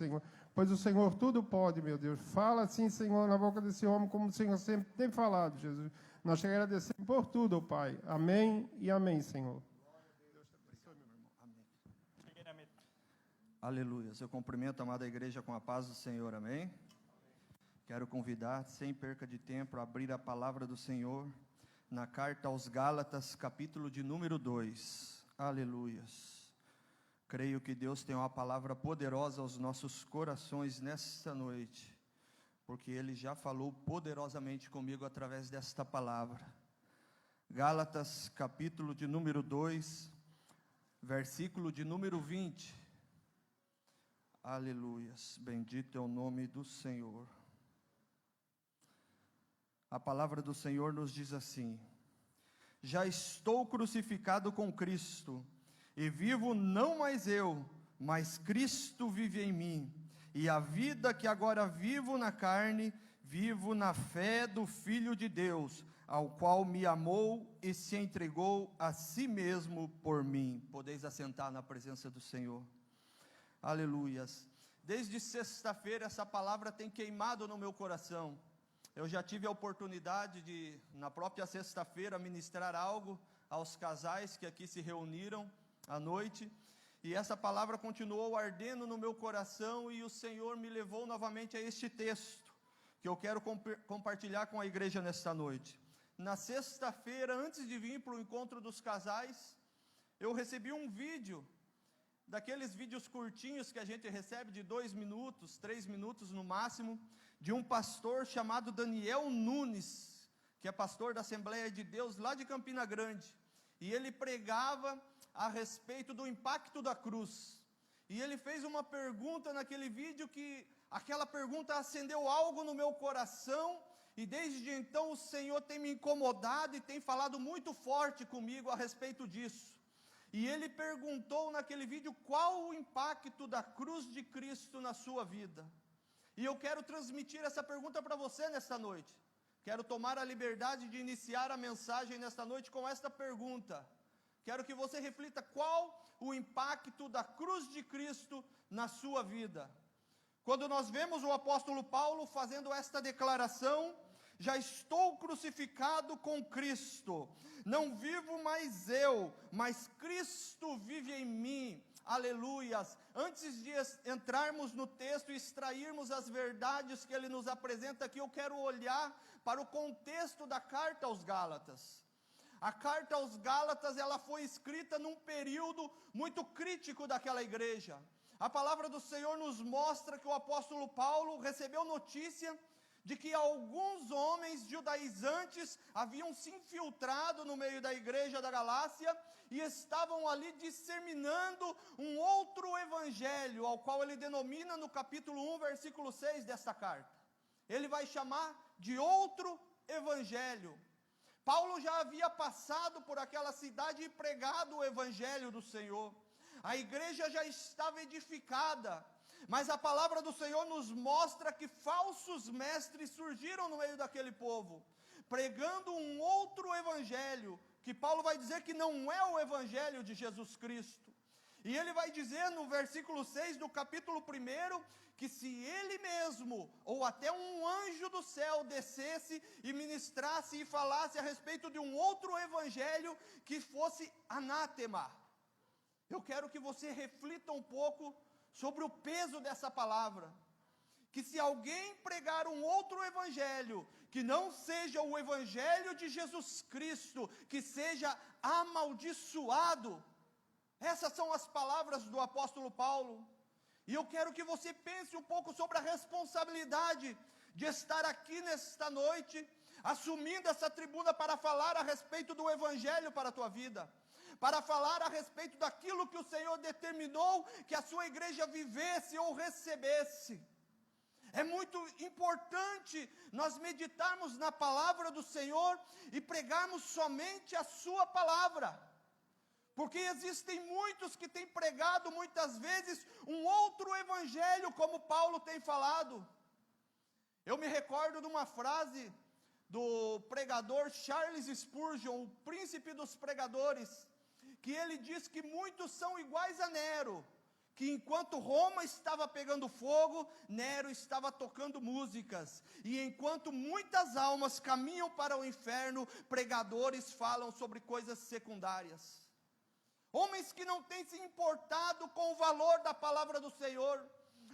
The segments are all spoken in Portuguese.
Senhor, pois o Senhor tudo pode, meu Deus. Fala assim, Senhor, na boca desse homem, como o Senhor sempre tem falado, Jesus. Nós te agradecemos por tudo, Pai. Amém e amém, Senhor. Deus te abençoe, meu irmão. Amém. Aleluia. Eu cumprimento a amada igreja com a paz do Senhor. Amém. Quero convidar, sem perca de tempo, a abrir a palavra do Senhor na carta aos Gálatas, capítulo de número 2. Aleluias. Creio que Deus tem uma palavra poderosa aos nossos corações nesta noite, porque Ele já falou poderosamente comigo através desta palavra. Gálatas, capítulo de número 2, versículo de número 20. Aleluias. Bendito é o nome do Senhor. A palavra do Senhor nos diz assim: já estou crucificado com Cristo, e vivo não mais eu, mas Cristo vive em mim, e a vida que agora vivo na carne, vivo na fé do Filho de Deus, ao qual me amou e se entregou a si mesmo por mim. Podeis assentar na presença do Senhor. Aleluias. Desde sexta-feira essa palavra tem queimado no meu coração. Eu já tive a oportunidade de, na própria sexta-feira, ministrar algo aos casais que aqui se reuniram à noite, e essa palavra continuou ardendo no meu coração, e o Senhor me levou novamente a este texto, que eu quero compartilhar com a igreja nesta noite. Na sexta-feira, antes de vir para o encontro dos casais, eu recebi um vídeo, daqueles vídeos curtinhos que a gente recebe de 2 minutos, 3 minutos no máximo, de um pastor chamado Daniel Nunes, que é pastor da Assembleia de Deus lá de Campina Grande, e ele pregava a respeito do impacto da cruz, e ele fez uma pergunta naquele vídeo, que aquela pergunta acendeu algo no meu coração, e desde então o Senhor tem me incomodado e tem falado muito forte comigo a respeito disso. E ele perguntou naquele vídeo qual o impacto da cruz de Cristo na sua vida. E eu quero transmitir essa pergunta para você nesta noite. Quero tomar a liberdade de iniciar a mensagem nesta noite com esta pergunta. Quero que você reflita qual o impacto da cruz de Cristo na sua vida. Quando nós vemos o apóstolo Paulo fazendo esta declaração: já estou crucificado com Cristo, não vivo mais eu, mas Cristo vive em mim. Aleluias. Antes de entrarmos no texto e extrairmos as verdades que ele nos apresenta aqui, eu quero olhar para o contexto da carta aos Gálatas. A carta aos Gálatas, ela foi escrita num período muito crítico daquela igreja. A palavra do Senhor nos mostra que o apóstolo Paulo recebeu notícia de que alguns homens judaizantes haviam se infiltrado no meio da igreja da Galácia e estavam ali disseminando um outro evangelho, ao qual ele denomina no capítulo 1, versículo 6 desta carta. Ele vai chamar de outro evangelho. Paulo já havia passado por aquela cidade e pregado o evangelho do Senhor. A igreja já estava edificada, mas a palavra do Senhor nos mostra que falsos mestres surgiram no meio daquele povo, pregando um outro evangelho, que Paulo vai dizer que não é o evangelho de Jesus Cristo. E ele vai dizer no versículo 6 do capítulo 1, que se ele mesmo, ou até um anjo do céu descesse e ministrasse e falasse a respeito de um outro evangelho, que fosse anátema. Eu quero que você reflita um pouco sobre o peso dessa palavra, que se alguém pregar um outro evangelho, que não seja o evangelho de Jesus Cristo, que seja amaldiçoado. Essas são as palavras do apóstolo Paulo, e eu quero que você pense um pouco sobre a responsabilidade de estar aqui nesta noite, assumindo essa tribuna para falar a respeito do evangelho para a tua vida, para falar a respeito daquilo que o Senhor determinou que a sua igreja vivesse ou recebesse. É muito importante nós meditarmos na palavra do Senhor e pregarmos somente a sua palavra, porque existem muitos que têm pregado muitas vezes um outro evangelho, como Paulo tem falado. Eu me recordo de uma frase do pregador Charles Spurgeon, o príncipe dos pregadores, que ele diz que muitos são iguais a Nero, que enquanto Roma estava pegando fogo, Nero estava tocando músicas, e enquanto muitas almas caminham para o inferno, pregadores falam sobre coisas secundárias. Homens que não têm se importado com o valor da palavra do Senhor,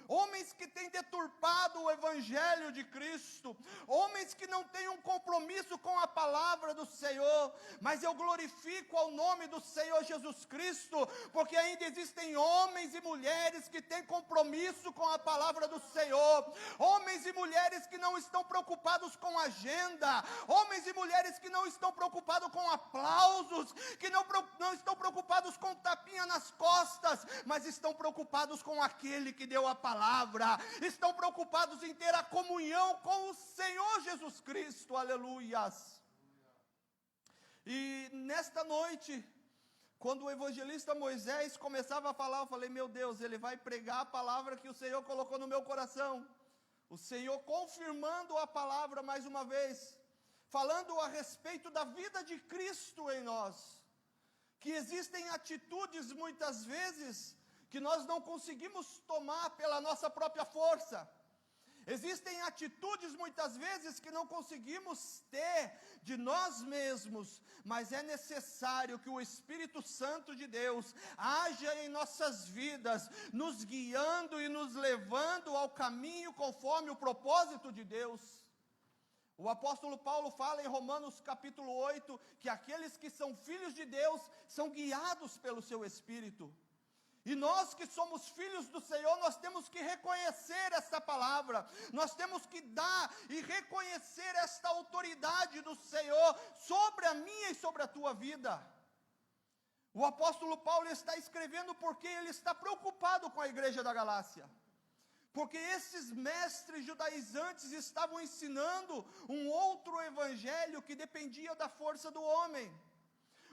homens que têm deturpado o Evangelho de Cristo, homens que não têm um compromisso com a palavra do Senhor, mas eu glorifico ao nome do Senhor Jesus Cristo, porque ainda existem homens e mulheres que têm compromisso com a palavra do Senhor, homens e mulheres que não estão preocupados com agenda, homens e mulheres que não estão preocupados com aplausos, que não estão preocupados com tapinha nas costas, mas estão preocupados com aquele que deu a palavra, estão preocupados em ter a comunhão com o Senhor Jesus Cristo, aleluias. E nesta noite, quando o evangelista Moisés começava a falar, eu falei, meu Deus, ele vai pregar a palavra que o Senhor colocou no meu coração, o Senhor confirmando a palavra mais uma vez, falando a respeito da vida de Cristo em nós, que existem atitudes muitas vezes que nós não conseguimos tomar pela nossa própria força. Existem atitudes muitas vezes que não conseguimos ter de nós mesmos, mas é necessário que o Espírito Santo de Deus haja em nossas vidas, nos guiando e nos levando ao caminho conforme o propósito de Deus. O apóstolo Paulo fala em Romanos capítulo 8, que aqueles que são filhos de Deus são guiados pelo seu Espírito. E nós que somos filhos do Senhor, nós temos que reconhecer essa palavra, nós temos que dar e reconhecer esta autoridade do Senhor sobre a minha e sobre a tua vida. O apóstolo Paulo está escrevendo porque ele está preocupado com a igreja da Galácia, porque esses mestres judaizantes estavam ensinando um outro evangelho que dependia da força do homem.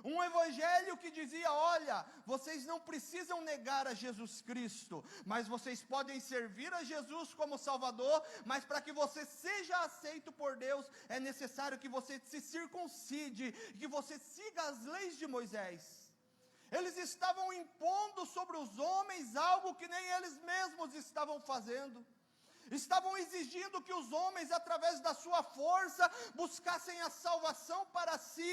Um evangelho que dizia, olha, vocês não precisam negar a Jesus Cristo, mas vocês podem servir a Jesus como Salvador, mas para que você seja aceito por Deus, é necessário que você se circuncide, que você siga as leis de Moisés. Eles estavam impondo sobre os homens algo que nem eles mesmos estavam fazendo. Estavam exigindo que os homens, através da sua força, buscassem a salvação para si.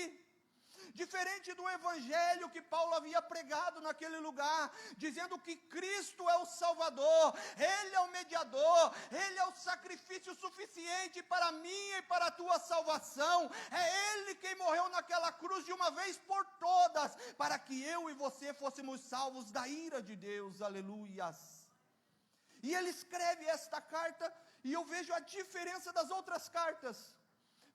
Diferente do evangelho que Paulo havia pregado naquele lugar, dizendo que Cristo é o Salvador, Ele é o mediador, Ele é o sacrifício suficiente para a minha e para a tua salvação, é Ele quem morreu naquela cruz de uma vez por todas, para que eu e você fôssemos salvos da ira de Deus, aleluias. E ele escreve esta carta, e eu vejo a diferença das outras cartas,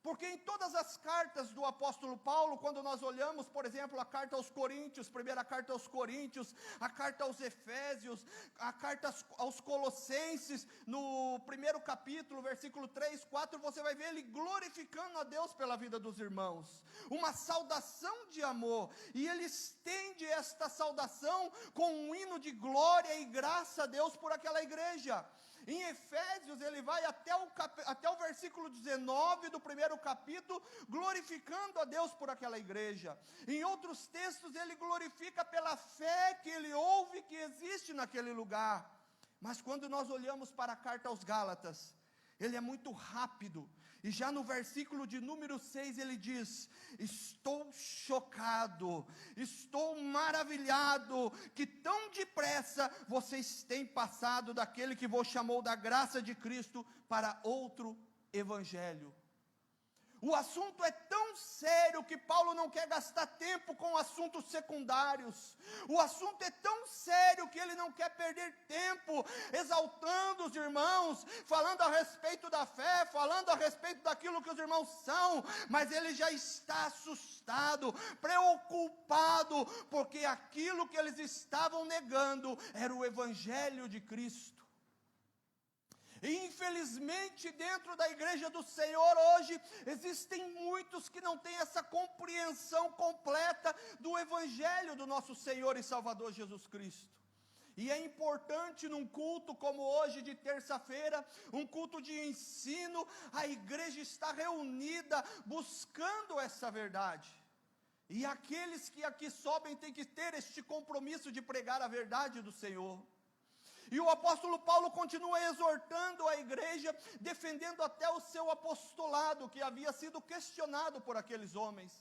porque em todas as cartas do apóstolo Paulo, quando nós olhamos, por exemplo, a carta aos Coríntios, primeira carta aos Coríntios, a carta aos Efésios, a carta aos Colossenses, no primeiro capítulo, versículo 3, 4, você vai ver ele glorificando a Deus pela vida dos irmãos, uma saudação de amor, e ele estende esta saudação com um hino de glória e graça a Deus por aquela igreja. Em Efésios ele vai até o versículo 19 do primeiro capítulo, glorificando a Deus por aquela igreja. Em outros textos ele glorifica pela fé que ele ouve que existe naquele lugar. Mas quando nós olhamos para a carta aos Gálatas, ele é muito rápido, e já no versículo de número 6 ele diz, estou chocado, estou maravilhado, que tão depressa vocês têm passado daquele que vos chamou da graça de Cristo para outro evangelho. O assunto é tão sério que Paulo não quer gastar tempo com assuntos secundários. O assunto é tão sério que ele não quer perder tempo exaltando os irmãos, falando a respeito da fé, falando a respeito daquilo que os irmãos são, mas ele já está assustado, preocupado, porque aquilo que eles estavam negando era o evangelho de Cristo. E infelizmente dentro da igreja do Senhor hoje, existem muitos que não têm essa compreensão completa do evangelho do nosso Senhor e Salvador Jesus Cristo. E é importante num culto como hoje de terça-feira, um culto de ensino, a igreja está reunida buscando essa verdade. E aqueles que aqui sobem têm que ter este compromisso de pregar a verdade do Senhor. E o apóstolo Paulo continua exortando a igreja, defendendo até o seu apostolado, que havia sido questionado por aqueles homens.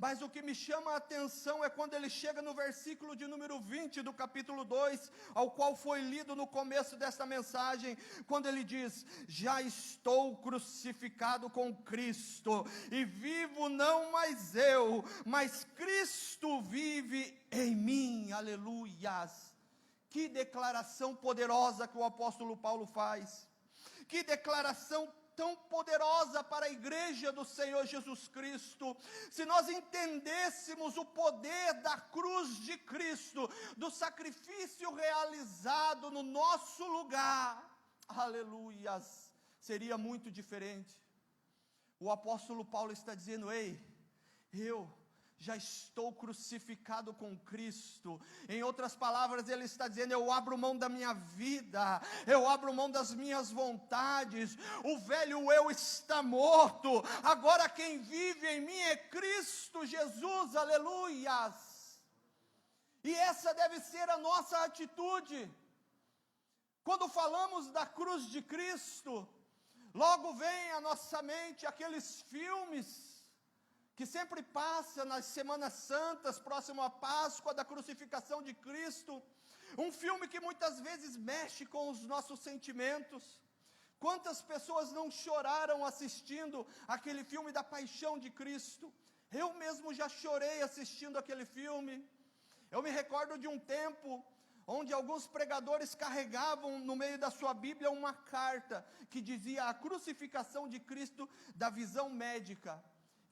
Mas o que me chama a atenção é quando ele chega no versículo de número 20 do capítulo 2, ao qual foi lido no começo desta mensagem, quando ele diz: já estou crucificado com Cristo, e vivo não mais eu, mas Cristo vive em mim. Aleluias! Que declaração poderosa que o apóstolo Paulo faz, que declaração tão poderosa para a igreja do Senhor Jesus Cristo. Se nós entendêssemos o poder da cruz de Cristo, do sacrifício realizado no nosso lugar, aleluias, seria muito diferente. O apóstolo Paulo está dizendo: ei, eu já estou crucificado com Cristo. Em outras palavras, ele está dizendo: eu abro mão da minha vida, eu abro mão das minhas vontades, o velho eu está morto, agora quem vive em mim é Cristo Jesus, aleluias. E essa deve ser a nossa atitude. Quando falamos da cruz de Cristo, logo vem à nossa mente aqueles filmes que sempre passa nas Semanas Santas, próximo à Páscoa, da crucificação de Cristo, um filme que muitas vezes mexe com os nossos sentimentos. Quantas pessoas não choraram assistindo aquele filme da paixão de Cristo? Eu mesmo já chorei assistindo aquele filme. Eu me recordo de um tempo onde alguns pregadores carregavam no meio da sua Bíblia uma carta que dizia a crucificação de Cristo da visão médica.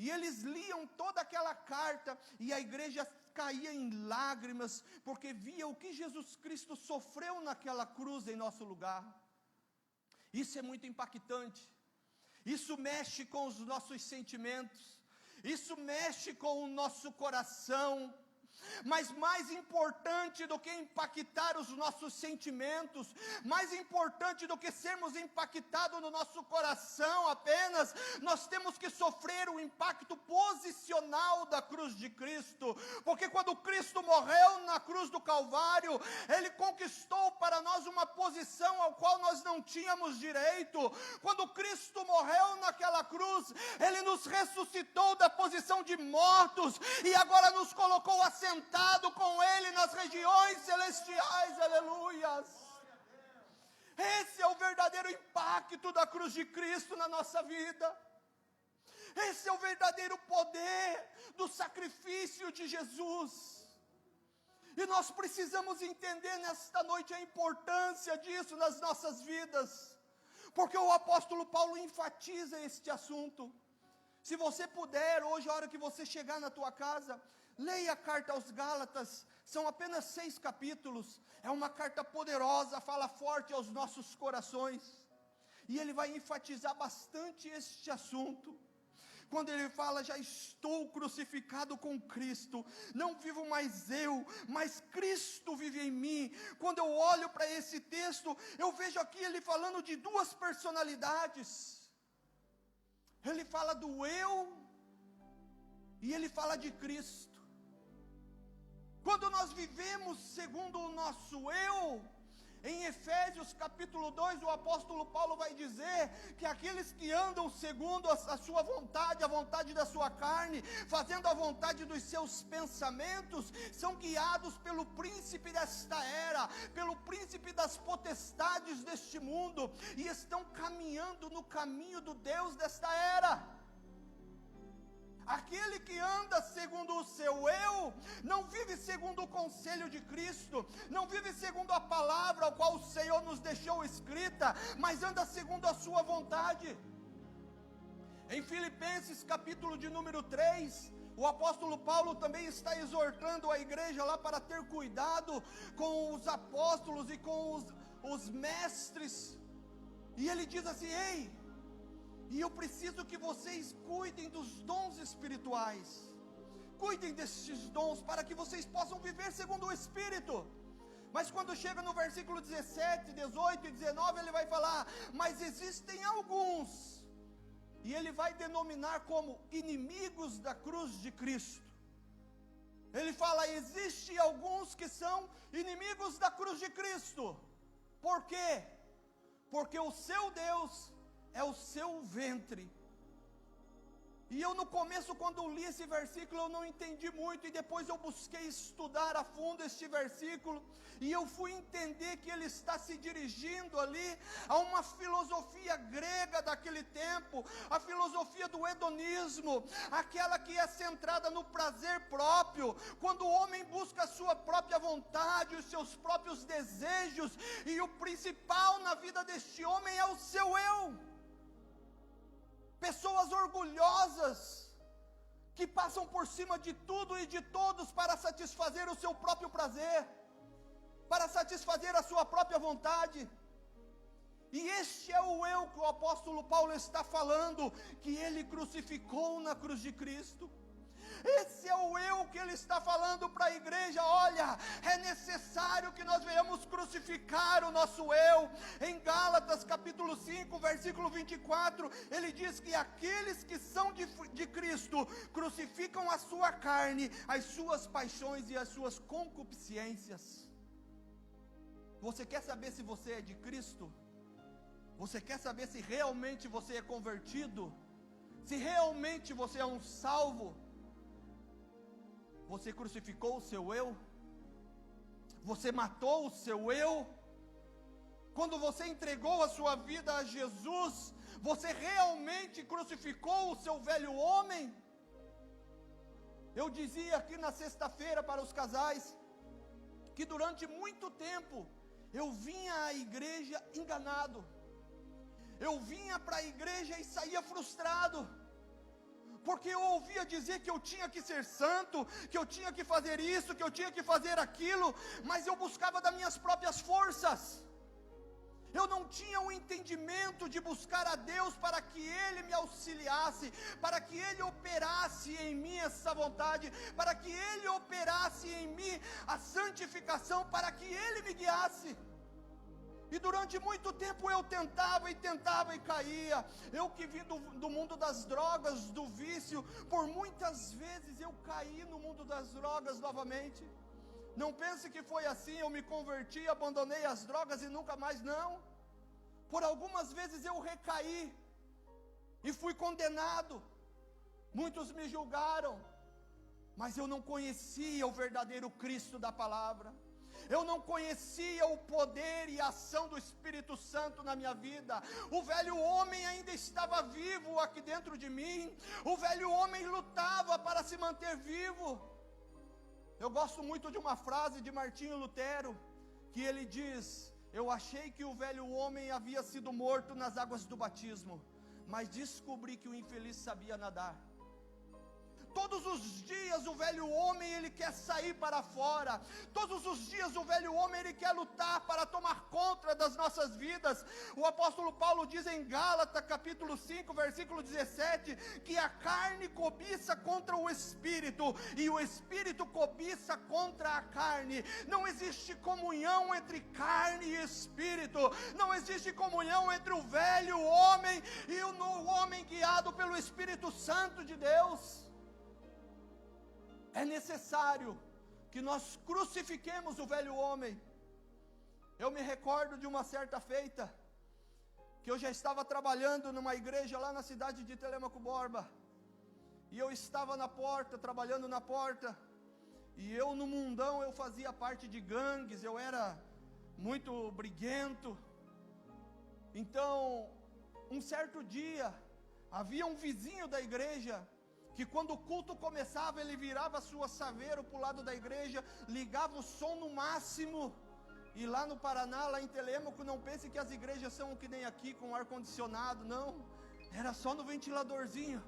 E eles liam toda aquela carta e a igreja caía em lágrimas, porque via o que Jesus Cristo sofreu naquela cruz em nosso lugar. Isso é muito impactante. Isso mexe com os nossos sentimentos. Isso mexe com o nosso coração. Mas mais importante do que impactar os nossos sentimentos, mais importante do que sermos impactados no nosso coração apenas, nós temos que sofrer o impacto posicional da cruz de Cristo, porque quando Cristo morreu na cruz do Calvário, Ele conquistou para nós uma posição ao qual nós não tínhamos direito. Quando Cristo morreu naquela cruz, Ele nos ressuscitou da posição de mortos, e agora nos colocou assentados com Ele nas regiões celestiais, aleluias. Esse é o verdadeiro impacto da cruz de Cristo na nossa vida. Esse é o verdadeiro poder do sacrifício de Jesus. E nós precisamos entender nesta noite a importância disso nas nossas vidas, porque o apóstolo Paulo enfatiza este assunto. Se você puder, hoje, a hora que você chegar na tua casa, leia a carta aos Gálatas, são apenas 6 capítulos, é uma carta poderosa, fala forte aos nossos corações, e ele vai enfatizar bastante este assunto, quando ele fala: já estou crucificado com Cristo, não vivo mais eu, mas Cristo vive em mim. Quando eu olho para esse texto, eu vejo aqui ele falando de duas personalidades, ele fala do eu, e ele fala de Cristo. Quando nós vivemos segundo o nosso eu, em Efésios capítulo 2, o apóstolo Paulo vai dizer que aqueles que andam segundo a sua vontade, a vontade da sua carne, fazendo a vontade dos seus pensamentos, são guiados pelo príncipe desta era, pelo príncipe das potestades deste mundo, e estão caminhando no caminho do Deus desta era. Aquele que anda segundo o seu eu, não vive segundo o conselho de Cristo, não vive segundo a palavra ao qual o Senhor nos deixou escrita, mas anda segundo a sua vontade. Em Filipenses capítulo de número 3, o apóstolo Paulo também está exortando a igreja lá para ter cuidado com os apóstolos e com os mestres, e ele diz assim: ei, e eu preciso que vocês cuidem dos dons espirituais, cuidem destes dons, para que vocês possam viver segundo o Espírito. Mas quando chega no versículo 17, 18 e 19, ele vai falar: mas existem alguns, e ele vai denominar como inimigos da cruz de Cristo. Ele fala: existem alguns que são inimigos da cruz de Cristo. Por quê? Porque o seu Deus é o seu ventre. E eu no começo, quando li esse versículo, eu não entendi muito, e depois eu busquei estudar a fundo este versículo, e eu fui entender que ele está se dirigindo ali a uma filosofia grega daquele tempo, a filosofia do hedonismo, aquela que é centrada no prazer próprio, quando o homem busca a sua própria vontade, os seus próprios desejos, e o principal na vida deste homem é o seu eu. Pessoas orgulhosas, que passam por cima de tudo e de todos para satisfazer o seu próprio prazer, para satisfazer a sua própria vontade. E este é o eu que o apóstolo Paulo está falando, que ele crucificou na cruz de Cristo. Esse é o eu que ele está falando para a igreja. Olha, é necessário que nós venhamos crucificar o nosso eu. Em Gálatas capítulo 5, versículo 24, ele diz que aqueles que são de Cristo crucificam a sua carne, as suas paixões e as suas concupiscências. Você quer saber se você é de Cristo? Você quer saber se realmente você é convertido? Se realmente você é um salvo? Você crucificou o seu eu? Você matou o seu eu? Quando você entregou a sua vida a Jesus, você realmente crucificou o seu velho homem? Eu dizia aqui na sexta-feira para os casais, que durante muito tempo, eu vinha à igreja enganado. Eu vinha para a igreja e saía frustrado, porque eu ouvia dizer que eu tinha que ser santo, que eu tinha que fazer isso, que eu tinha que fazer aquilo, mas eu buscava das minhas próprias forças. Eu não tinha um entendimento de buscar a Deus para que Ele me auxiliasse, para que Ele operasse em mim essa vontade, para que Ele operasse em mim a santificação, para que Ele me guiasse. E durante muito tempo eu tentava e caía. Eu que vim do mundo das drogas, do vício, por muitas vezes eu caí no mundo das drogas novamente. Não pense que foi assim, eu me converti, abandonei as drogas e nunca mais, não. Por algumas vezes eu recaí e fui condenado. Muitos me julgaram, mas eu não conhecia o verdadeiro Cristo da palavra. Eu não conhecia o poder e a ação do Espírito Santo na minha vida. O velho homem ainda estava vivo aqui dentro de mim. O velho homem lutava para se manter vivo. Eu gosto muito de uma frase de Martinho Lutero, que ele diz: eu achei que o velho homem havia sido morto nas águas do batismo, mas descobri que o infeliz sabia nadar. Todos os dias o velho homem ele quer sair para fora. Todos os dias o velho homem ele quer lutar para tomar conta das nossas vidas. O apóstolo Paulo diz em Gálatas capítulo 5 versículo 17, que a carne cobiça contra o espírito, e o espírito cobiça contra a carne. Não existe comunhão entre carne e espírito. Não existe comunhão entre o velho homem e o novo homem guiado pelo Espírito Santo de Deus. É necessário que nós crucifiquemos o velho homem. Eu me recordo de uma certa feita, que eu já estava trabalhando numa igreja lá na cidade de Telêmaco Borba, e eu estava na porta, trabalhando na porta, e eu no mundão, eu fazia parte de gangues, eu era muito briguento. Então, um certo dia, havia um vizinho da igreja, que quando o culto começava, ele virava a sua saveiro para o lado da igreja, ligava o som no máximo. E lá no Paraná, lá em Telêmaco, não pense que as igrejas são que nem aqui, com ar-condicionado, não. Era só no ventiladorzinho.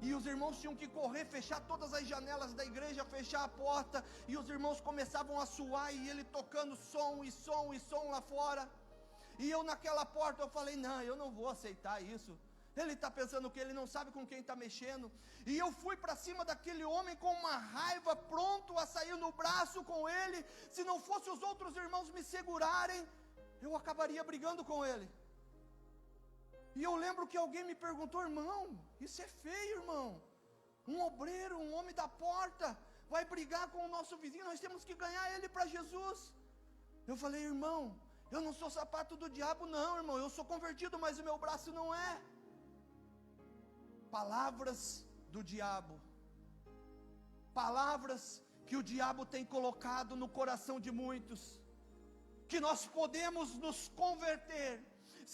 E os irmãos tinham que correr, fechar todas as janelas da igreja, fechar a porta, e os irmãos começavam a suar, e ele tocando som e som e som lá fora. E eu naquela porta, eu falei, não, eu não vou aceitar isso. Ele está pensando que ele não sabe com quem está mexendo. E eu fui para cima daquele homem com uma raiva, pronto a sair no braço com ele. Se não fosse os outros irmãos me segurarem, eu acabaria brigando com ele. E eu lembro que alguém me perguntou, irmão, isso é feio, irmão. Um obreiro, um homem da porta, vai brigar com o nosso vizinho, nós temos que ganhar ele para Jesus. Eu falei, irmão, Eu não sou sapato do diabo, não, irmão. Eu sou convertido, mas o meu braço não é. Palavras do diabo. Palavras que o diabo tem colocado no coração de muitos. Que nós podemos nos converter,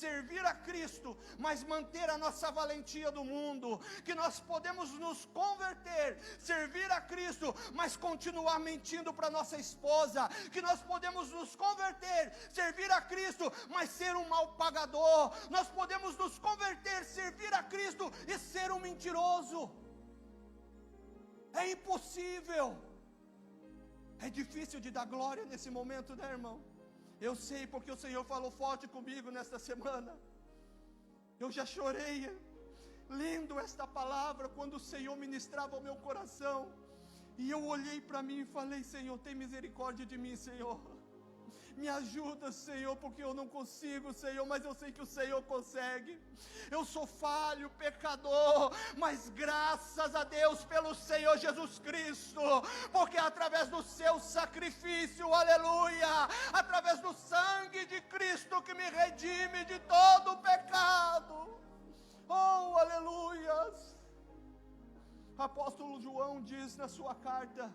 servir a Cristo, mas manter a nossa valentia do mundo. Que nós podemos nos converter, servir a Cristo, mas continuar mentindo para nossa esposa. Que nós podemos nos converter, servir a Cristo, mas ser um mal pagador. Nós podemos nos converter, servir a Cristo e ser um mentiroso. É impossível. É difícil de dar glória nesse momento, né, irmão? Eu sei, porque o Senhor falou forte comigo nesta semana. Eu já chorei lendo esta palavra quando o Senhor ministrava ao meu coração. E eu olhei para mim e falei: Senhor, tem misericórdia de mim, Senhor. Me ajuda, Senhor, porque eu não consigo, Senhor, mas eu sei que o Senhor consegue. Eu sou falho, pecador, mas graças a Deus pelo Senhor Jesus Cristo, porque através do seu sacrifício, aleluia, através do sangue de Cristo que me redime de todo o pecado. Oh, aleluias. Apóstolo João diz na sua carta: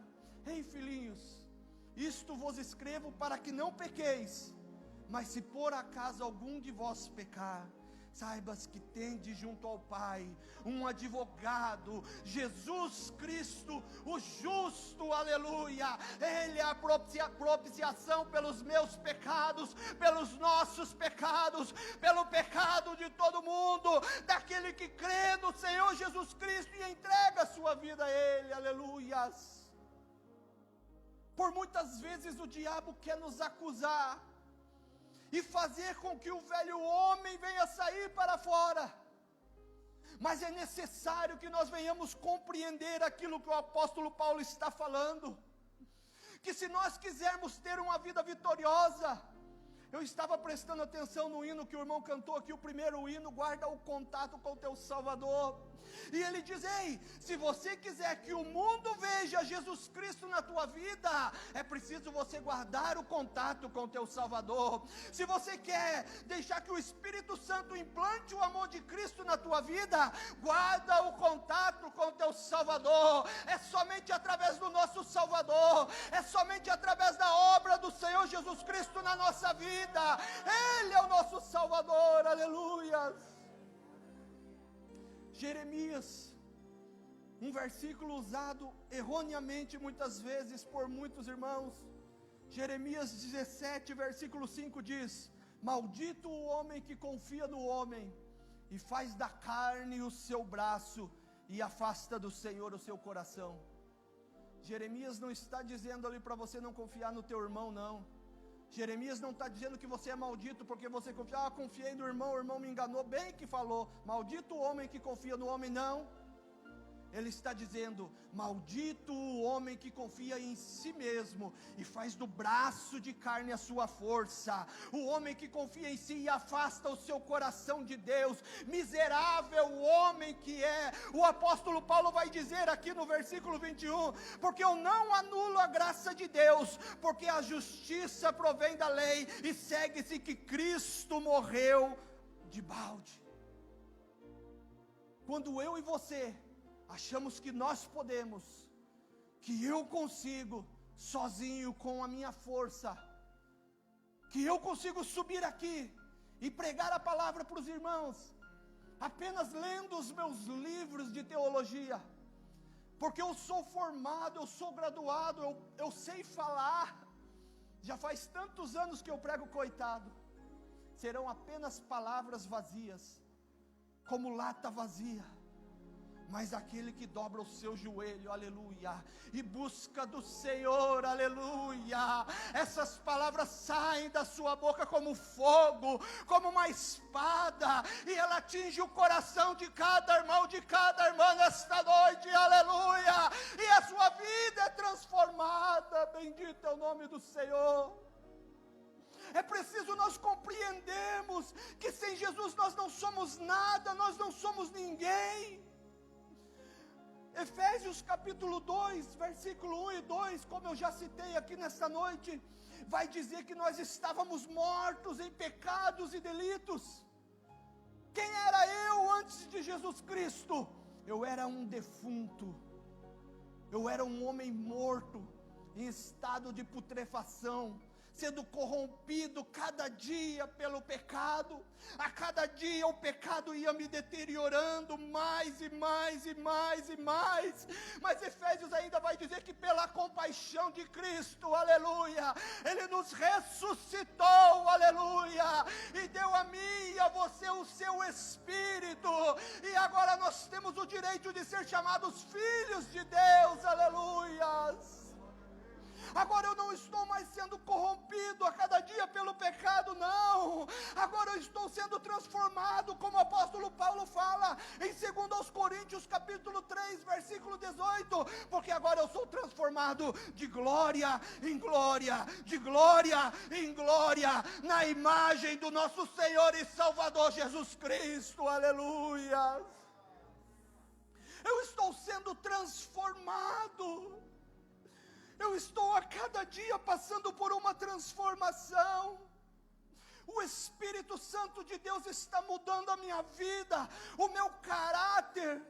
ei, filhinhos, isto vos escrevo para que não pequeis, mas se por acaso algum de vós pecar, saibas que tendes junto ao Pai um advogado, Jesus Cristo, o justo, aleluia. Ele é a propiciação pelos meus pecados, pelos nossos pecados, pelo pecado de todo mundo, daquele que crê no Senhor Jesus Cristo e entrega a sua vida a Ele, aleluias. Por muitas vezes o diabo quer nos acusar e fazer com que o velho homem venha sair para fora. Mas é necessário que nós venhamos compreender aquilo que o apóstolo Paulo está falando. Que se nós quisermos ter uma vida vitoriosa, eu estava prestando atenção no hino que o irmão cantou aqui, o primeiro hino, guarda o contato com o teu Salvador. E ele diz: ei, se você quiser que o mundo veja Jesus Cristo na tua vida, é preciso você guardar o contato com o teu Salvador. Se você quer deixar que o Espírito Santo implante o amor de Cristo na tua vida, guarda o contato com o teu Salvador. É somente através do nosso Salvador, é somente através da obra do Senhor Jesus Cristo na nossa vida. Ele é o nosso Salvador, aleluia. Jeremias, um versículo usado erroneamente muitas vezes por muitos irmãos. Jeremias 17, versículo 5 diz: maldito o homem que confia no homem e faz da carne o seu braço e afasta do Senhor o seu coração. Jeremias não está dizendo ali para você não confiar no teu irmão, não. Jeremias não está dizendo que você é maldito porque você confia. Confiei no irmão, o irmão me enganou. Bem que falou, maldito o homem que confia no homem. Não, ele está dizendo: maldito o homem que confia em si mesmo e faz do braço de carne a sua força. O homem que confia em si e afasta o seu coração de Deus. Miserável o homem que é. O apóstolo Paulo vai dizer aqui no versículo 21, porque eu não anulo a graça de Deus, porque a justiça provém da lei e segue-se que Cristo morreu de balde. Quando eu e você achamos que nós podemos, que eu consigo sozinho com a minha força, que eu consigo subir aqui e pregar a palavra para os irmãos, apenas lendo os meus livros de teologia, porque eu sou formado, eu sou graduado, eu sei falar, já faz tantos anos que eu prego, coitado, serão apenas palavras vazias, como lata vazia. Mas aquele que dobra o seu joelho, aleluia, e busca do Senhor, aleluia, essas palavras saem da sua boca como fogo, como uma espada, e ela atinge o coração de cada irmão, de cada irmã nesta noite, aleluia, e a sua vida é transformada. Bendito é o nome do Senhor. É preciso nós compreendermos que sem Jesus nós não somos nada, nós não somos ninguém. Efésios capítulo 2, versículo 1 e 2, como eu já citei aqui nesta noite, vai dizer que nós estávamos mortos em pecados e delitos. Quem era eu antes de Jesus Cristo? Eu era um defunto, eu era um homem morto, em estado de putrefação, sendo corrompido cada dia pelo pecado. A cada dia o pecado ia me deteriorando mais e mais e mais e mais. Mas Efésios ainda vai dizer que pela compaixão de Cristo, aleluia, Ele nos ressuscitou, aleluia, e deu a mim e a você o seu Espírito, e agora nós temos o direito de ser chamados filhos de Deus, aleluias. Agora eu não estou mais sendo corrompido a cada dia pelo pecado, não. Agora eu estou sendo transformado, como o apóstolo Paulo fala em 2 Coríntios capítulo 3, versículo 18, porque agora eu sou transformado de glória em glória, de glória em glória, na imagem do nosso Senhor e Salvador Jesus Cristo, aleluia. Eu estou sendo transformado. Eu estou a cada dia passando por uma transformação. O Espírito Santo de Deus está mudando a minha vida, o meu caráter.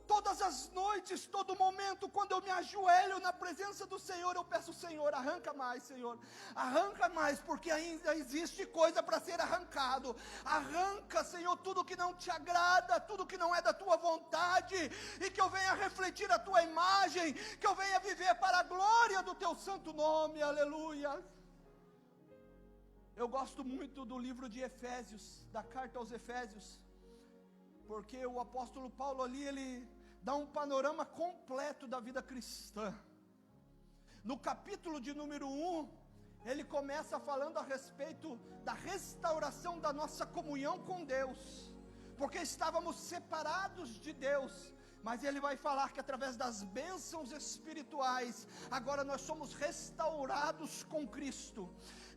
Todas as noites, todo momento, quando eu me ajoelho na presença do Senhor, eu peço: Senhor, arranca mais, Senhor, arranca mais, porque ainda existe coisa para ser arrancado. Arranca, Senhor, tudo que não te agrada, tudo que não é da tua vontade, e que eu venha refletir a tua imagem, que eu venha viver para a glória do teu santo nome, aleluia. Eu gosto muito do livro de Efésios, da carta aos Efésios, porque o apóstolo Paulo ali, ele dá um panorama completo da vida cristã. No capítulo de número 1, ele começa falando a respeito da restauração da nossa comunhão com Deus, porque estávamos separados de Deus, mas ele vai falar que através das bênçãos espirituais, agora nós somos restaurados com Cristo.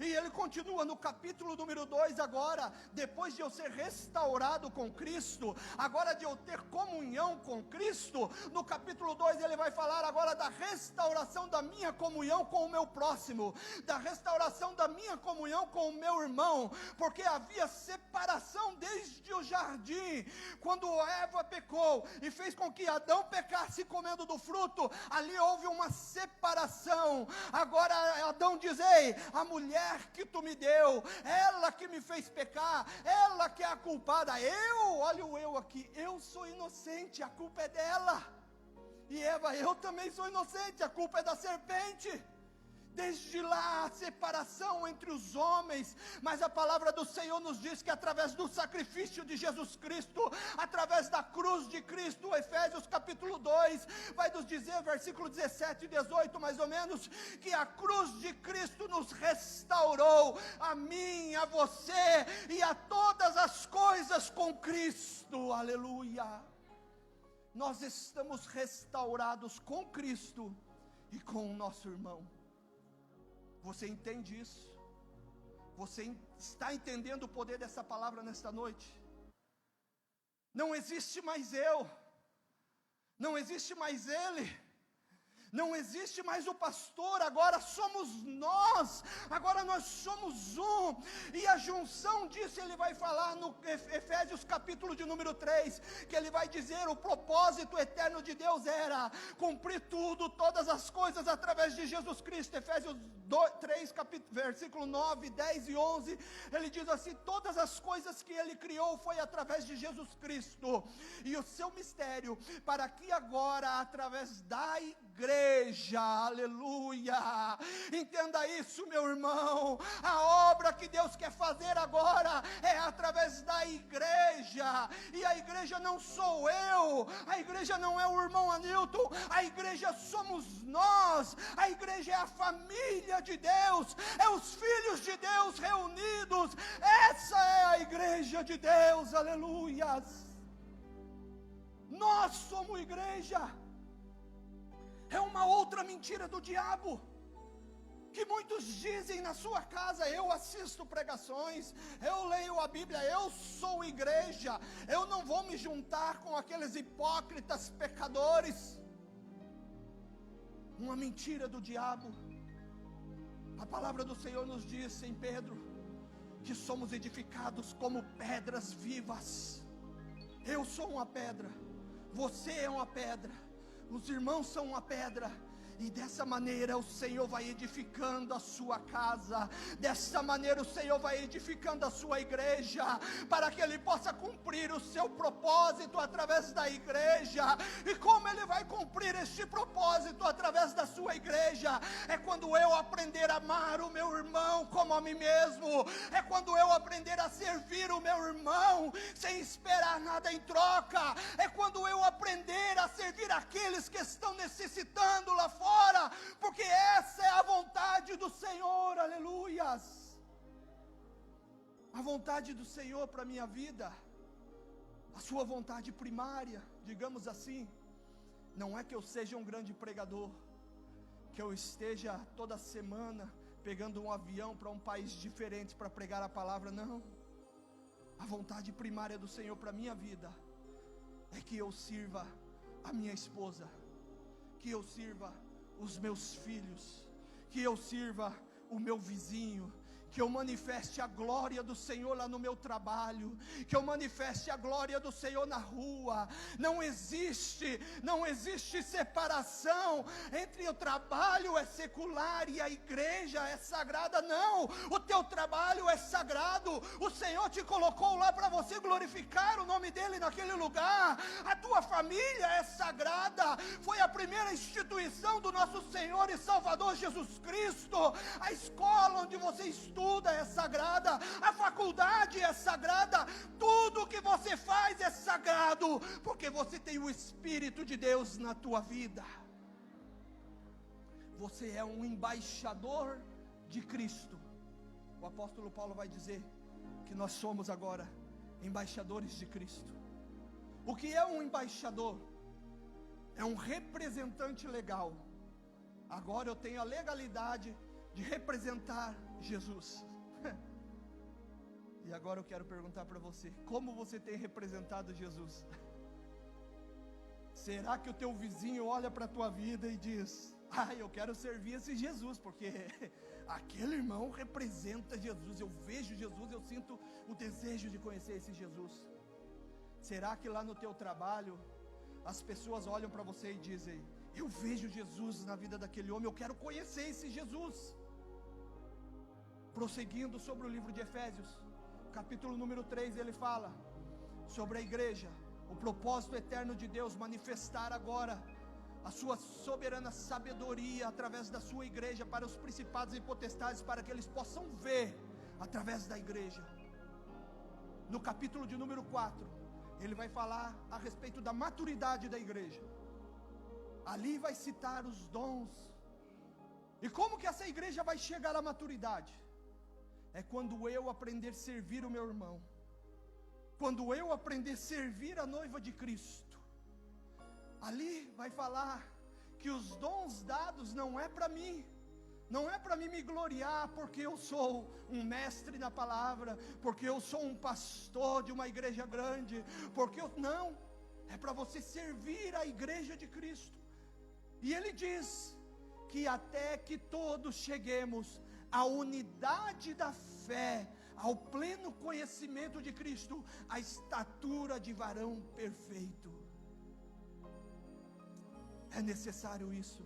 E ele continua no capítulo número 2 agora, depois de eu ser restaurado com Cristo, agora de eu ter comunhão com Cristo, no capítulo 2 ele vai falar agora da restauração da minha comunhão com o meu próximo, da restauração da minha comunhão com o meu irmão, porque havia separação desde o jardim, quando Eva pecou e fez com que Adão pecasse comendo do fruto, ali houve uma separação. Agora Adão diz: ei, a mulher que tu me deu, ela que me fez pecar, ela que é a culpada. Olha o eu aqui, eu sou inocente, a culpa é dela. E Eva, eu também sou inocente, a culpa é da serpente. Desde lá a separação entre os homens, mas a palavra do Senhor nos diz que através do sacrifício de Jesus Cristo, através da cruz de Cristo, Efésios capítulo 2, vai nos dizer, versículo 17 e 18 mais ou menos, que a cruz de Cristo nos restaurou, a mim, a você e a todas as coisas com Cristo, aleluia. Nós estamos restaurados com Cristo e com o nosso irmão. Você entende isso? Você está entendendo o poder dessa palavra nesta noite? Não existe mais eu, não existe mais ele, não existe mais o pastor, agora somos nós, agora nós somos um, e a junção disso ele vai falar no Efésios capítulo de número 3, que ele vai dizer: o propósito eterno de Deus era cumprir tudo, todas as coisas através de Jesus Cristo. Efésios 3, versículo 9, 10 e 11, ele diz assim: todas as coisas que ele criou foi através de Jesus Cristo, e o seu mistério, para que agora, através da igreja, aleluia, entenda isso, meu irmão, a obra que Deus quer fazer agora é através da igreja, e a igreja não sou eu, a igreja não é o irmão Anilton, a igreja somos nós, a igreja é a família de Deus, é os filhos de Deus reunidos, essa é a igreja de Deus, aleluias. Nós somos igreja. É uma outra mentira do diabo, que muitos dizem na sua casa: eu assisto pregações, eu leio a Bíblia, eu sou igreja, eu não vou me juntar com aqueles hipócritas pecadores. Uma mentira do diabo. A palavra do Senhor nos diz em Pedro que somos edificados como pedras vivas. Eu sou uma pedra, você é uma pedra, os irmãos são uma pedra. E dessa maneira o Senhor vai edificando a sua casa, dessa maneira o Senhor vai edificando a sua igreja, para que Ele possa cumprir o seu propósito através da igreja. E como Ele vai cumprir este propósito através da sua igreja? É quando eu aprender a amar o meu irmão como a mim mesmo, é quando eu aprender a servir o meu irmão sem esperar nada em troca, é quando eu aprender a servir aqueles que estão necessitando lá fora, porque essa é a vontade do Senhor, aleluias. A vontade do Senhor para a minha vida, a sua vontade primária, digamos assim, não é que eu seja um grande pregador, que eu esteja toda semana pegando um avião para um país diferente para pregar a palavra, não. A vontade primária do Senhor para a minha vida é que eu sirva a minha esposa, que eu sirva os meus filhos, que eu sirva o meu vizinho, que eu manifeste a glória do Senhor lá no meu trabalho, que eu manifeste a glória do Senhor na rua. Não existe separação entre o trabalho é secular e a igreja é sagrada, não. O teu trabalho é sagrado, o Senhor te colocou lá para você glorificar o nome dEle naquele lugar. A tua família é sagrada, foi a primeira instituição do nosso Senhor e Salvador Jesus Cristo. A escola onde você estuda é sagrada, a faculdade é sagrada, tudo que você faz é sagrado, porque você tem o Espírito de Deus na tua vida. Você é um embaixador de Cristo. O apóstolo Paulo vai dizer que nós somos agora embaixadores de Cristo. O que é um embaixador? É um representante legal. Agora eu tenho a legalidade de representar Jesus. E agora eu quero perguntar para você, como você tem representado Jesus? Será que o teu vizinho olha para a tua vida e diz: eu quero servir esse Jesus, porque aquele irmão representa Jesus, eu vejo Jesus, eu sinto o desejo de conhecer esse Jesus? Será que lá no teu trabalho as pessoas olham para você e dizem: eu vejo Jesus na vida daquele homem, eu quero conhecer esse Jesus? Prosseguindo sobre o livro de Efésios, capítulo número 3, ele fala sobre a igreja, o propósito eterno de Deus manifestar agora a sua soberana sabedoria através da sua igreja para os principados e potestades, para que eles possam ver através da igreja. No capítulo de número 4, ele vai falar a respeito da maturidade da igreja. Ali vai citar os dons. E como que essa igreja vai chegar à maturidade? É quando eu aprender a servir o meu irmão, quando eu aprender a servir a noiva de Cristo. Ali vai falar que os dons dados não é para mim, não é para mim me gloriar porque eu sou um mestre na palavra, porque eu sou um pastor de uma igreja grande, não, é para você servir a igreja de Cristo. E ele diz que até que todos cheguemos à unidade da fé, ao pleno conhecimento de Cristo, à estatura de varão perfeito. É necessário isso,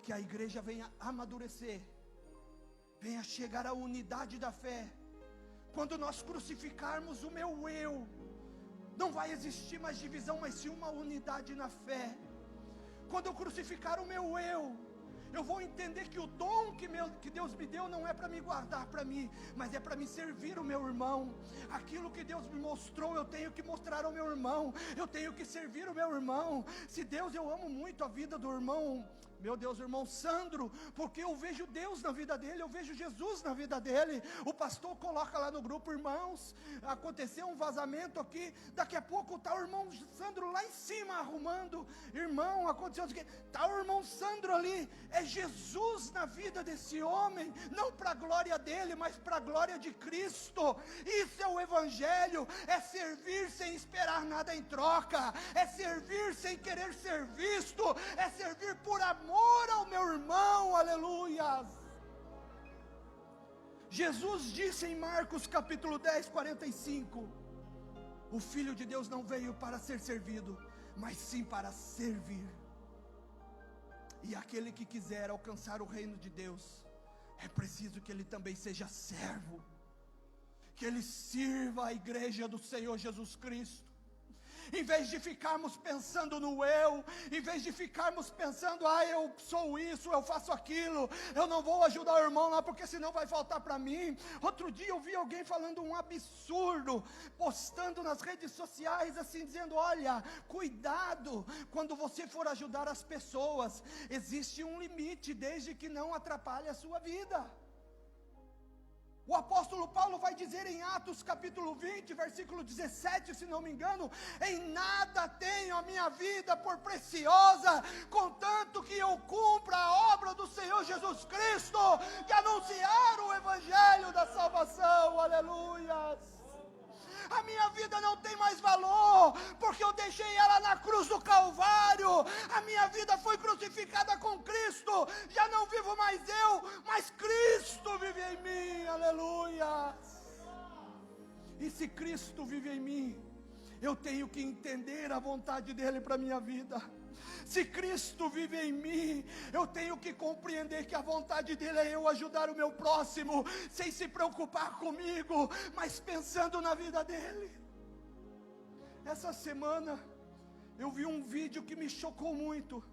que a igreja venha amadurecer, venha chegar à unidade da fé. Quando nós crucificarmos o meu eu, não vai existir mais divisão, mas sim uma unidade na fé. Quando eu crucificar o meu eu vou entender que o dom que Deus me deu não é para me guardar para mim, mas é para me servir o meu irmão. Aquilo que Deus me mostrou, eu tenho que mostrar ao meu irmão, eu tenho que servir o meu irmão. Se Deus, eu amo muito a vida do irmão, meu Deus, o irmão Sandro, porque eu vejo Deus na vida dele, eu vejo Jesus na vida dele. O pastor coloca lá no grupo: irmãos, aconteceu um vazamento aqui, daqui a pouco está o irmão Sandro lá em cima arrumando. Irmão, aconteceu o que? Está o irmão Sandro ali. É Jesus na vida desse homem, não para a glória dele, mas para a glória de Cristo. Isso é o evangelho, é servir sem esperar nada em troca, é servir sem querer ser visto, é servir por amor ao meu irmão, aleluias. Jesus disse em Marcos capítulo 10, 45, o Filho de Deus não veio para ser servido, mas sim para servir. E aquele que quiser alcançar o reino de Deus, é preciso que ele também seja servo, que ele sirva a igreja do Senhor Jesus Cristo. Em vez de ficarmos pensando no eu, em vez de ficarmos pensando, eu sou isso, eu faço aquilo, eu não vou ajudar o irmão lá porque senão vai faltar para mim. Outro dia eu vi alguém falando um absurdo, postando nas redes sociais assim, dizendo, olha, cuidado, quando você for ajudar as pessoas, existe um limite, desde que não atrapalhe a sua vida. O apóstolo Paulo vai dizer em Atos capítulo 20, versículo 17, se não me engano, em nada tenho a minha vida por preciosa, contanto que eu cumpra a obra do Senhor Jesus Cristo, de anunciar o evangelho da salvação, aleluias. A minha vida não tem mais valor, porque eu deixei ela na cruz do Calvário. A minha vida foi crucificada com Cristo. Já não vivo mais eu, mas Cristo vive em mim, aleluia. E se Cristo vive em mim, eu tenho que entender a vontade dEle para a minha vida. Se Cristo vive em mim, eu tenho que compreender que a vontade dEle é eu ajudar o meu próximo, sem se preocupar comigo, mas pensando na vida dEle. Essa semana, eu vi um vídeo que me chocou muito.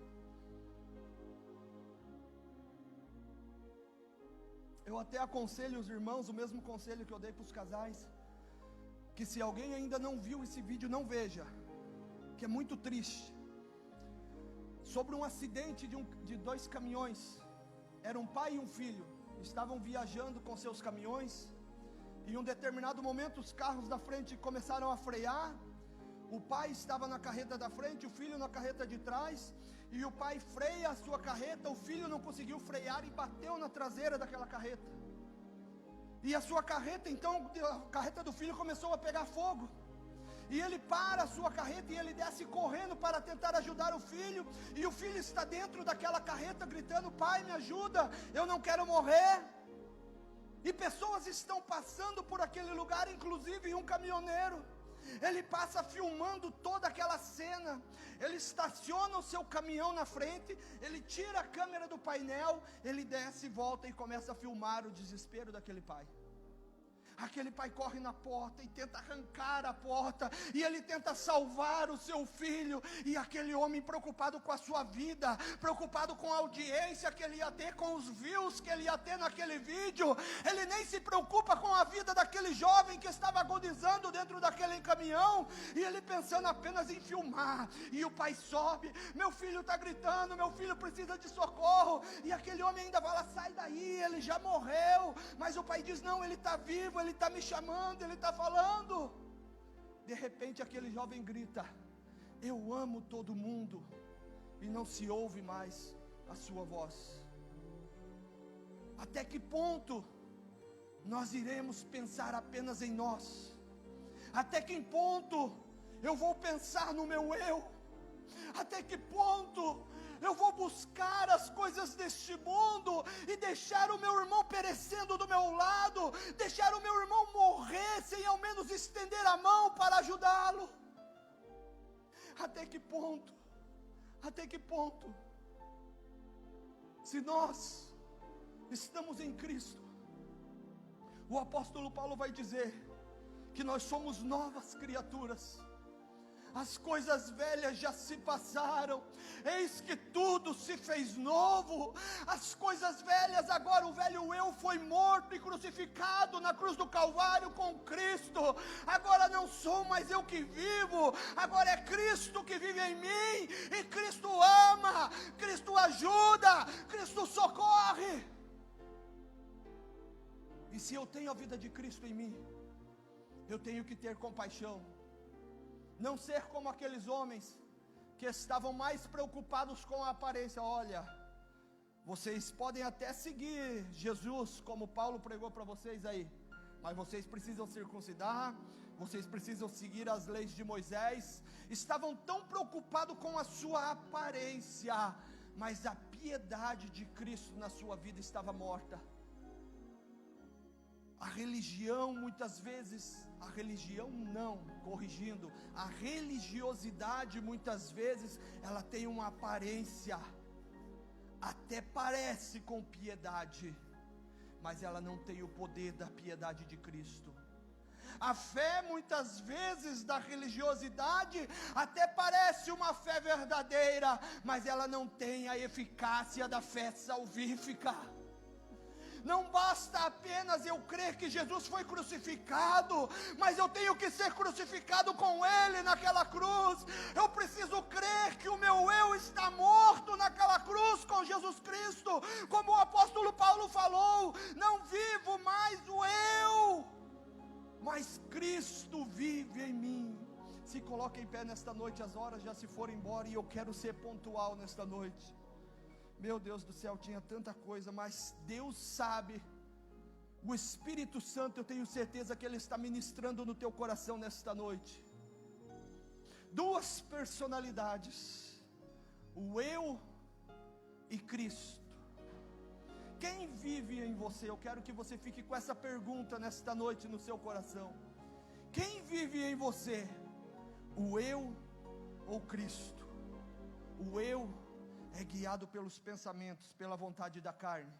Eu até aconselho os irmãos, o mesmo conselho que eu dei para os casais, que se alguém ainda não viu esse vídeo, não veja, que é muito triste. Sobre um acidente de dois caminhões. Era um pai e um filho, estavam viajando com seus caminhões, e em um determinado momento os carros da frente começaram a frear. O pai estava na carreta da frente, o filho na carreta de trás, e o pai freia a sua carreta, o filho não conseguiu frear e bateu na traseira daquela carreta. E a sua carreta, então, a carreta do filho começou a pegar fogo. E ele para a sua carreta e ele desce correndo para tentar ajudar o filho. E o filho está dentro daquela carreta gritando, pai, me ajuda, eu não quero morrer. E pessoas estão passando por aquele lugar, inclusive um caminhoneiro. Ele passa filmando toda aquela cena. Ele estaciona o seu caminhão na frente, ele tira a câmera do painel, ele desce e volta e começa a filmar o desespero daquele pai. Aquele pai corre na porta e tenta arrancar a porta, e ele tenta salvar o seu filho, e aquele homem preocupado com a sua vida, preocupado com a audiência que ele ia ter, com os views que ele ia ter naquele vídeo, ele nem se preocupa com a vida daquele jovem que estava agonizando dentro daquele caminhão, e ele pensando apenas em filmar. E o pai sobe, meu filho está gritando, meu filho precisa de socorro, e aquele homem ainda fala, sai daí, ele já morreu. Mas o pai diz, não, ele está vivo, ele está me chamando, ele está falando. De repente aquele jovem grita, eu amo todo mundo, e não se ouve mais a sua voz. Até que ponto nós iremos pensar apenas em nós? Até que ponto eu vou pensar no meu eu? Até que ponto eu vou buscar as coisas deste mundo e deixar o meu irmão perecendo do meu lado, deixar o meu irmão morrer sem ao menos estender a mão para ajudá-lo? Até que ponto? Até que ponto? Se nós estamos em Cristo, o apóstolo Paulo vai dizer que nós somos novas criaturas. As coisas velhas já se passaram, eis que tudo se fez novo. As coisas velhas, agora o velho eu foi morto e crucificado na cruz do Calvário com Cristo. Agora não sou mais eu que vivo, agora é Cristo que vive em mim. E Cristo ama, Cristo ajuda, Cristo socorre. E se eu tenho a vida de Cristo em mim, eu tenho que ter compaixão. Não ser como aqueles homens que estavam mais preocupados com a aparência. Olha, vocês podem até seguir Jesus, como Paulo pregou para vocês aí, mas vocês precisam circuncidar, vocês precisam seguir as leis de Moisés. Estavam tão preocupados com a sua aparência, mas a piedade de Cristo na sua vida estava morta. A religião, muitas vezes, a religiosidade, muitas vezes, ela tem uma aparência, até parece com piedade, mas ela não tem o poder da piedade de Cristo. A fé, muitas vezes, da religiosidade, até parece uma fé verdadeira, mas ela não tem a eficácia da fé salvífica. Não basta apenas eu crer que Jesus foi crucificado, mas eu tenho que ser crucificado com Ele naquela cruz. Eu preciso crer que o meu eu está morto naquela cruz com Jesus Cristo, como o apóstolo Paulo falou: não vivo mais o eu, mas Cristo vive em mim. Se coloque em pé nesta noite, as horas já se foram embora e eu quero ser pontual nesta noite. Meu Deus do céu, tinha tanta coisa, mas Deus sabe. O Espírito Santo, eu tenho certeza que Ele está ministrando no teu coração nesta noite. Duas personalidades, o eu e Cristo. Quem vive em você? Eu quero que você fique com essa pergunta nesta noite no seu coração. Quem vive em você? O eu ou Cristo? O eu é guiado pelos pensamentos, pela vontade da carne,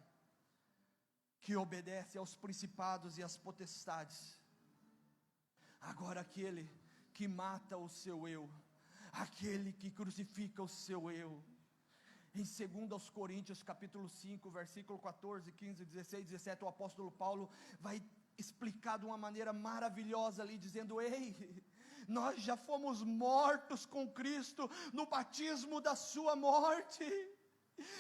que obedece aos principados e às potestades. Agora aquele que mata o seu eu, aquele que crucifica o seu eu, em 2 Coríntios capítulo 5, versículo 14, 15, 16, 17, o apóstolo Paulo vai explicar de uma maneira maravilhosa ali, dizendo: ei, nós já fomos mortos com Cristo no batismo da sua morte,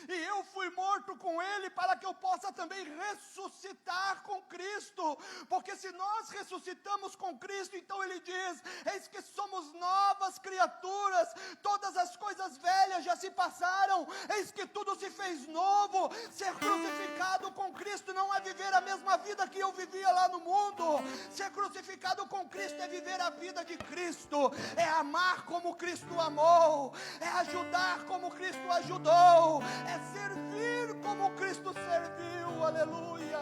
e eu fui morto com Ele para que eu possa também ressuscitar com Cristo, porque se nós ressuscitamos com Cristo, então Ele diz: eis que somos novas criaturas, todas as coisas velhas já se passaram, eis que tudo se fez novo. Ser crucificado com Cristo não é viver a mesma vida que eu vivia lá no mundo. Ser crucificado com Cristo é viver a vida de Cristo, é amar como Cristo amou, é ajudar como Cristo ajudou, é servir como Cristo serviu. Aleluia.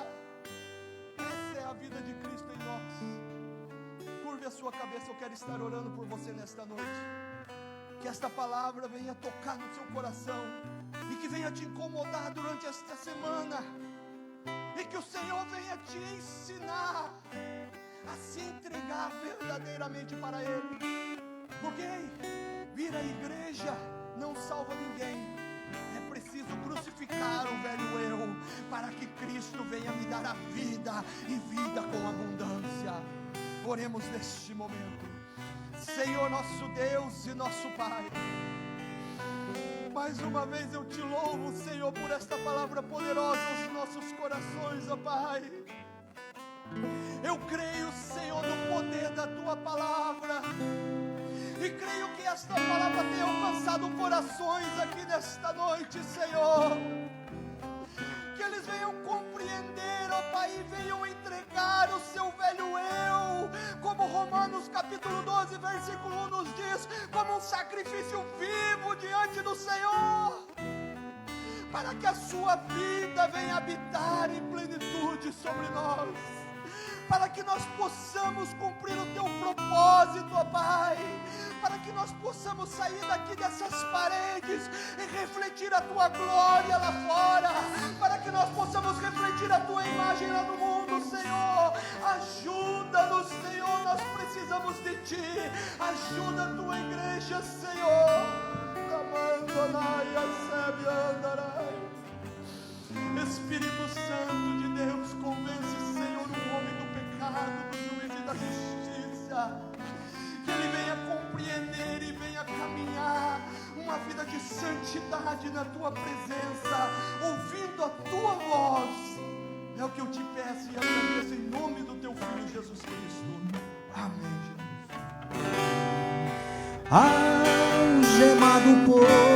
Essa é a vida de Cristo em nós. Curve a sua cabeça, eu quero estar orando por você nesta noite. Que esta palavra venha tocar no seu coração e que venha te incomodar durante esta semana, e que o Senhor venha te ensinar a se entregar verdadeiramente para Ele. Porque vir à igreja não salva ninguém. É preciso crucificar o velho eu, para que Cristo venha me dar a vida, e vida com abundância. Oremos neste momento. Senhor nosso Deus e nosso Pai, mais uma vez eu te louvo, Senhor, por esta palavra poderosa aos nossos corações, ó Pai. Eu creio, Senhor, no poder da Tua palavra, e creio que esta palavra tenha alcançado corações aqui nesta noite, Senhor. Que eles venham compreender, ó Pai, e venham entregar o seu velho eu, como Romanos capítulo 12, versículo 1 nos diz, como um sacrifício vivo diante do Senhor, para que a sua vida venha habitar em plenitude sobre nós, para que nós possamos cumprir o Teu propósito, ó Pai, para que nós possamos sair daqui dessas paredes e refletir a Tua glória lá fora, para que nós possamos refletir a Tua imagem lá no mundo, Senhor. Ajuda-nos, Senhor, nós precisamos de Ti. Ajuda a Tua igreja, Senhor. Espírito Santo de Deus, convence, Senhor, o homem do pecado, do juízo e da justiça, que ele venha compreender e venha caminhar uma vida de santidade na Tua presença, ouvindo a Tua voz. É o que eu te peço e agradeço em nome do Teu Filho Jesus Cristo. Amém, Jesus. Algemado por